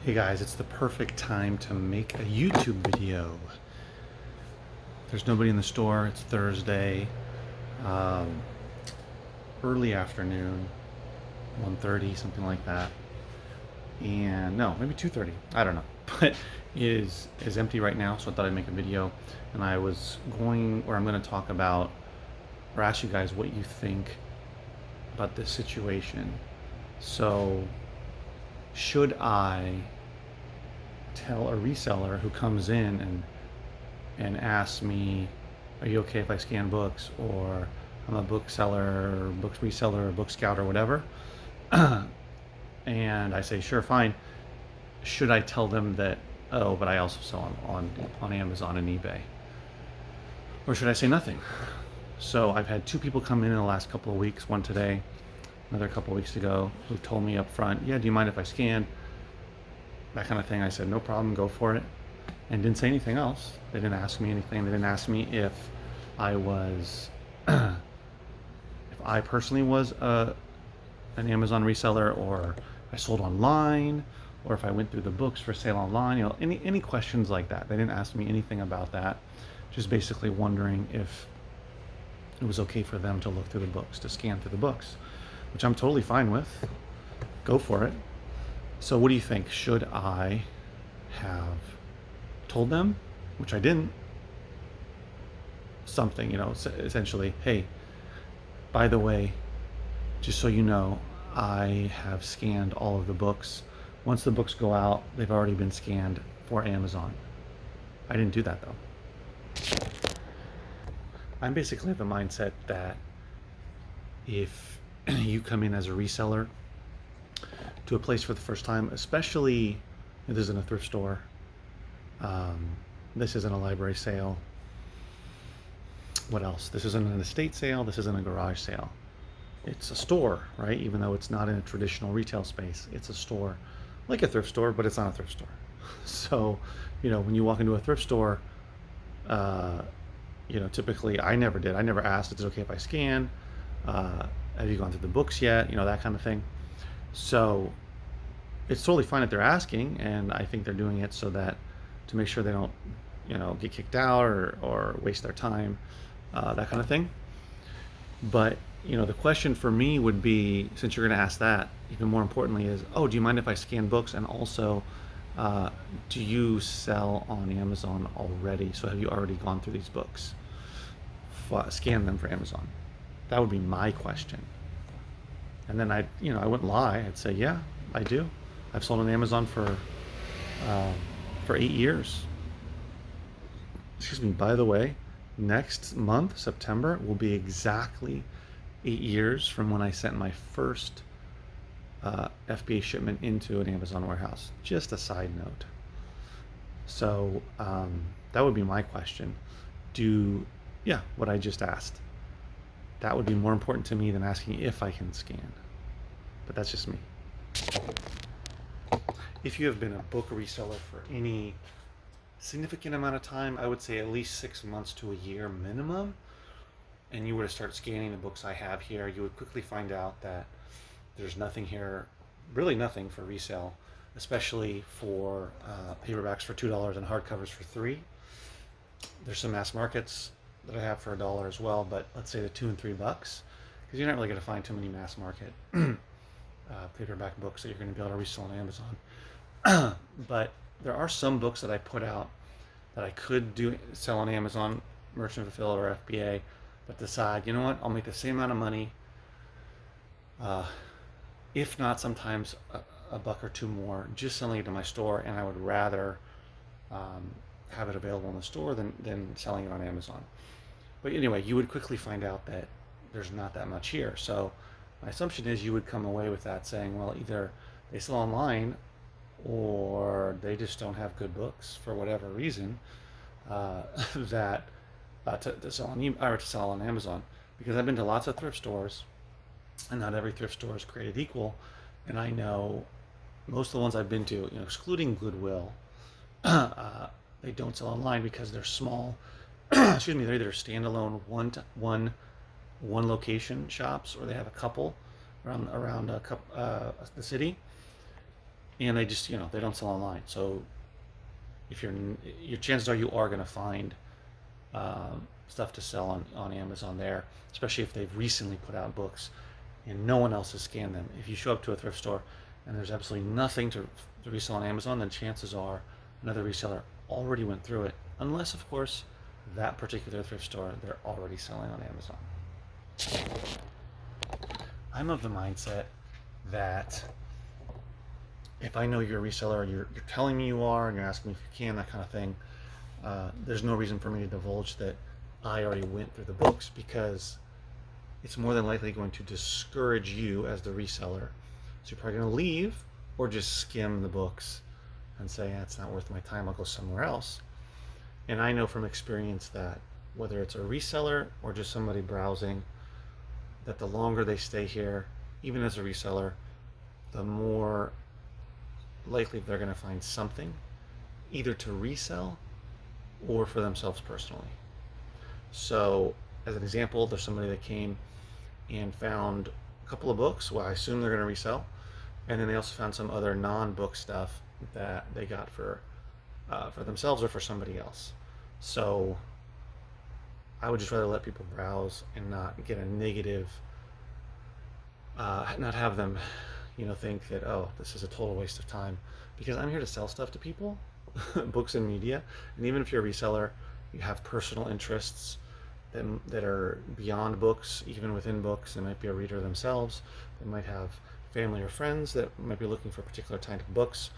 Hey guys, it's the perfect time to make a YouTube video. There's nobody in the store. It's Thursday, um, early afternoon, 1:30, something like that. And no, maybe 2:30. I don't know. But is empty right now, so I thought I'd make a video. And I was going, or I'm going to talk about, or ask you guys what you think about this situation. So, should I tell a reseller who comes in and asks me, are you okay if I scan books? Or I'm a bookseller, books reseller, book scout, or whatever. And I say, sure, fine. Should I tell them that, oh, but I also sell on Amazon and eBay? Or should I say nothing? So I've had two people come in the last couple of weeks, one today, another couple of weeks ago, who told me up front, yeah, do you mind if I scan? That kind of thing. I said, no problem, go for it. And didn't say anything else. They didn't ask me anything. They didn't ask me if I was, if I personally was an Amazon reseller, or I sold online, or if I went through the books for sale online. You know, any questions like that. They didn't ask me anything about that. Just basically wondering if it was okay for them to look through the books, to scan through the books, which I'm totally fine with. Go for it. So what do you think? Should I have told them, which I didn't, something, essentially, hey, by the way, just so you know, I have scanned all of the books. Once the books go out, they've already been scanned for Amazon. I didn't do that though. I'm basically of the mindset that if you come in as a reseller to a place for the first time, especially if this isn't a thrift store, this isn't a library sale, what else? This isn't an estate sale, this isn't a garage sale. It's a store, right? Even though it's not in a traditional retail space, it's a store, like a thrift store, but it's not a thrift store. So, when you walk into a thrift store, typically I never asked, is it okay if I scan? Have you gone through the books yet? That kind of thing. So it's totally fine that they're asking, and I think they're doing it so that to make sure they don't, get kicked out or waste their time, that kind of thing. But the question for me would be, since you're going to ask that, even more importantly is, oh, do you mind if I scan books? And also, do you sell on Amazon already? So have you already gone through these books? Scan them for Amazon. That would be my question. And then I wouldn't lie. I'd say, yeah, I do. I've sold on Amazon for 8 years. Excuse me. By the way, next month, September, will be exactly 8 years from when I sent my first FBA shipment into an Amazon warehouse. Just a side note. So that would be my question. What I just asked. That would be more important to me than asking if I can scan. But that's just me. If you have been a book reseller for any significant amount of time, I would say at least 6 months to a year minimum, and you were to start scanning the books I have here, you would quickly find out that there's nothing here, really nothing for resale, especially for paperbacks for $2 and hardcovers for $3. There's some mass markets that I have for $1 as well, but let's say the $2 and $3, because you're not really going to find too many mass market paperback books that you're going to be able to resell on Amazon. But there are some books that I put out that I could sell on Amazon, merchant fulfilled or FBA, but decide, you know what, I'll make the same amount of money, if not sometimes a buck or two more, just selling it to my store, and I would rather have it available in the store than selling it on Amazon. But anyway, you would quickly find out that there's not that much here. So my assumption is you would come away with that saying, well, either they sell online or they just don't have good books for whatever reason, that to sell on Amazon. Because I've been to lots of thrift stores, and not every thrift store is created equal. And I know most of the ones I've been to, excluding Goodwill, they don't sell online because they're small. Excuse me, they're either standalone one location shops, or they have a couple around the city. and they just, they don't sell online. So if your chances are you are going to find stuff to sell on Amazon there, especially if they've recently put out books and no one else has scanned them. If you show up to a thrift store and there's absolutely nothing to resell on Amazon, then chances are another reseller already went through it, unless of course that particular thrift store they're already selling on Amazon. I'm of the mindset that if I know you're a reseller, you're telling me you are, and you're asking me if you can, that kind of thing, there's no reason for me to divulge that I already went through the books, because it's more than likely going to discourage you as the reseller. So you're probably going to leave or just skim the books and say, it's not worth my time, I'll go somewhere else. And I know from experience that whether it's a reseller or just somebody browsing, that the longer they stay here, even as a reseller, the more likely they're going to find something either to resell or for themselves personally. So as an example, there's somebody that came and found a couple of books, well, I assume they're going to resell, and then they also found some other non-book stuff that they got for themselves or for somebody else. So I would just rather let people browse and not get a negative, not have them, think that, oh, this is a total waste of time, because I'm here to sell stuff to people, books and media. And even if you're a reseller, you have personal interests that are beyond books, even within books. They might be a reader themselves. They might have family or friends that might be looking for a particular type of books,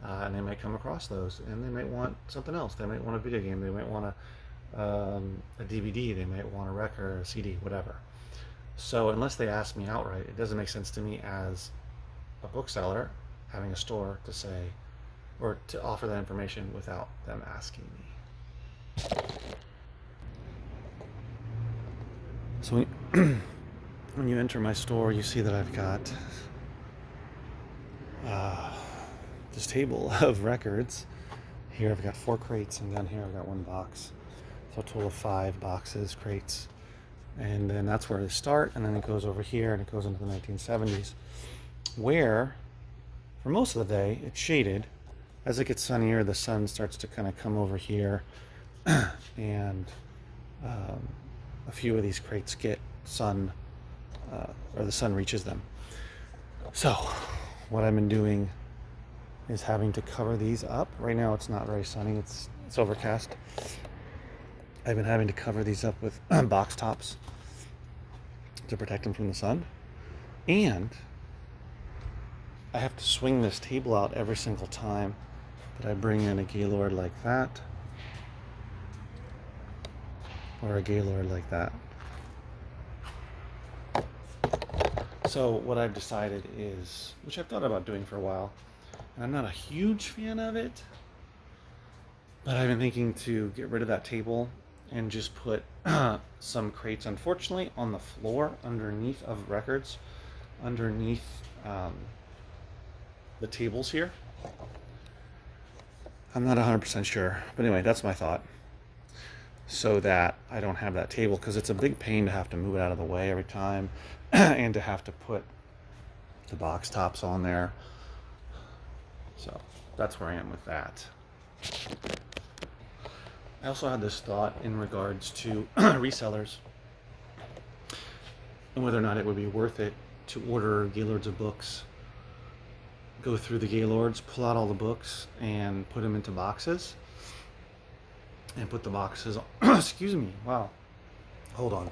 and they might come across those, and they might want something else. They might want a video game. They might want a DVD. They might want a record or a CD, whatever. So unless they ask me outright, it doesn't make sense to me as a bookseller having a store to say or to offer that information without them asking me. So when you enter my store, you see that I've got this table of records. Here I've got 4 crates, and down here I've got 1 box. So a total of 5 boxes, crates. And then that's where they start, and then it goes over here and it goes into the 1970s, where for most of the day it's shaded. As it gets sunnier, the sun starts to kind of come over here, and a few of these crates get sun, or the sun reaches them. So what I've been doing is having to cover these up. Right now it's not very sunny, it's overcast. I've been having to cover these up with box tops to protect them from the sun. And I have to swing this table out every single time that I bring in a Gaylord like that, or a Gaylord like that. So what I've decided is, which I've thought about doing for a while, and I'm not a huge fan of it, but I've been thinking to get rid of that table and just put some crates, unfortunately, on the floor underneath of records, underneath the tables here. I'm not 100% sure, but anyway, that's my thought. So that I don't have that table, because it's a big pain to have to move it out of the way every time and to have to put the box tops on there. So that's where I am with that. I also had this thought in regards to resellers and whether or not it would be worth it to order Gaylords of books, go through the Gaylords, pull out all the books and put them into boxes, and put the boxes on, excuse me, wow, hold on.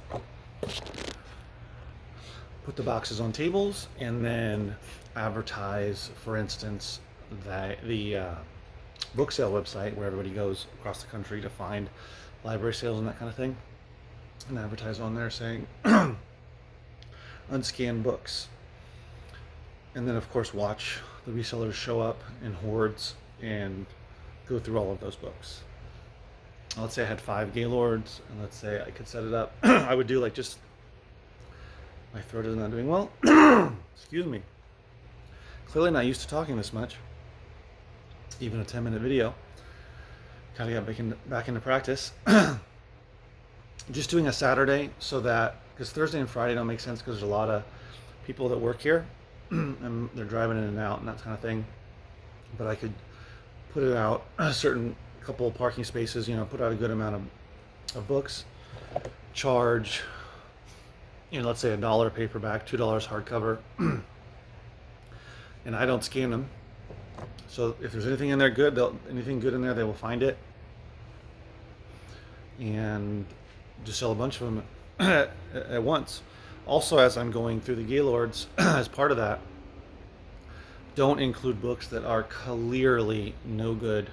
Put the boxes on tables and then advertise, for instance, the book sale website where everybody goes across the country to find library sales and that kind of thing, and advertise on there saying unscanned books. And then of course watch the resellers show up in hordes and go through all of those books. Let's say I had 5 Gaylords, and let's say I could set it up. I would do like just, my throat is not doing well. Excuse me. Clearly not used to talking this much. Even a 10-minute video. Kind of got back into practice. Just doing a Saturday, so that, because Thursday and Friday don't make sense because there's a lot of people that work here and they're driving in and out and that kind of thing. but I could put it out a certain couple of parking spaces, put out a good amount of books, charge, let's say $1 paperback, $2 hardcover, and I don't scan them. So if there's anything in there good, anything good in there, they will find it, and just sell a bunch of them at once. Also, as I'm going through the Gaylords, as part of that, don't include books that are clearly no good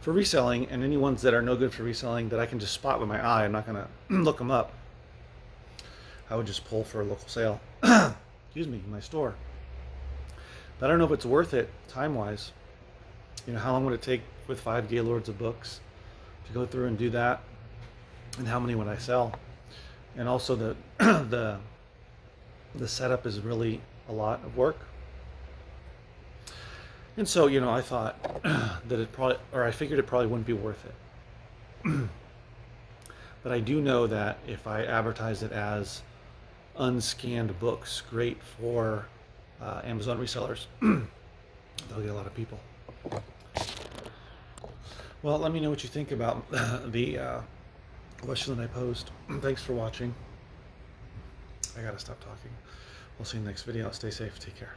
for reselling, and any ones that are no good for reselling that I can just spot with my eye. I'm not going to look them up. I would just pull for a local sale, excuse me, in my store. But I don't know if it's worth it time-wise. How long would it take with 5 Gaylords of books to go through and do that? And how many would I sell? And also the the setup is really a lot of work. And so, I thought that I figured it probably wouldn't be worth it. But I do know that if I advertise it as unscanned books, great for Amazon resellers, they'll get a lot of people. Well, let me know what you think about the question that I posed. Thanks for watching. I gotta stop talking. We'll see you in the next video. Stay safe. Take care.